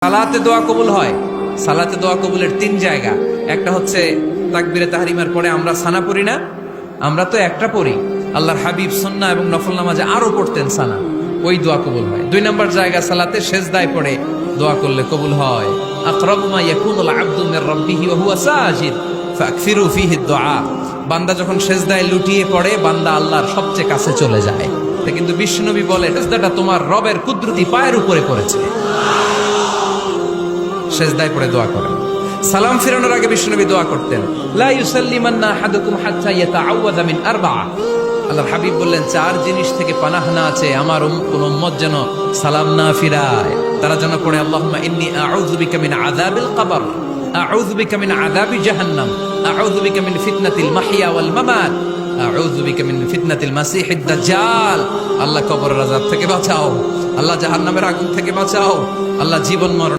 সালাতে দোয়া কবুল হয়। সালাতে দোয়া কবুলের তিন জায়গা। একটা হচ্ছে তাকবীরে তাহরিমার পরে আমরা সানা পড়ি না, আমরা তো একটা পড়ি। আল্লাহর হাবিব সুন্নাহ এবং নফল নামাজে আরো পড়তেন সানা, ওই দোয়া কবুল হয়। দুই নম্বর জায়গা সালাতে সেজদায় পড়ে দোয়া করলে কবুল হয়। আকরাবু মা ইয়াকুনুল আবদু মির রাব্বিহি ওয়া হুয়া সাজিদ ফাকসিরু ফীহি দুআ। বান্দা যখন সেজদায় লুটিয়ে পড়ে, বান্দা আল্লাহর সবচেয়ে কাছে চলে যায়। তা কিন্তু বিশ্বনবী বলে, সেজদাটা তোমার রবের কুদরতি পায়ের উপরে করেছে। সেজদায় পড়ে দোয়া করেন। সালাম ফিরানোর আগে বিশ্বনবী দোয়া করতেন, লা ইউসাল্লিমান্না আহাদুকুম হাত্তা ইয়াতাআওয়াযা মিন আরবা'a। আল্লাহর হাবিব বললেন, চার জিনিস থেকে পানাহ না আছে আমার কোন উম্মত যেন সালাম না ফিরায়। তারা যেন পড়ে, আল্লাহুম্মা ইন্নী আউযু বিকা মিন আযাবিল কবর, আউযু বিকা মিন আযাবি জাহান্নাম, আউযু বিকা মিন ফিতনাতিল মাহইয়া ওয়াল মামাত, আউযু বিকা মিন ফিতনাতিল মাসিহিদ দাজ্জাল। আল্লাহ কবরের আযাব থেকে বাঁচাও, আল্লাহ জাহান্নামের আগুন থেকে বাঁচাও, আল্লাহ জীবন মরণ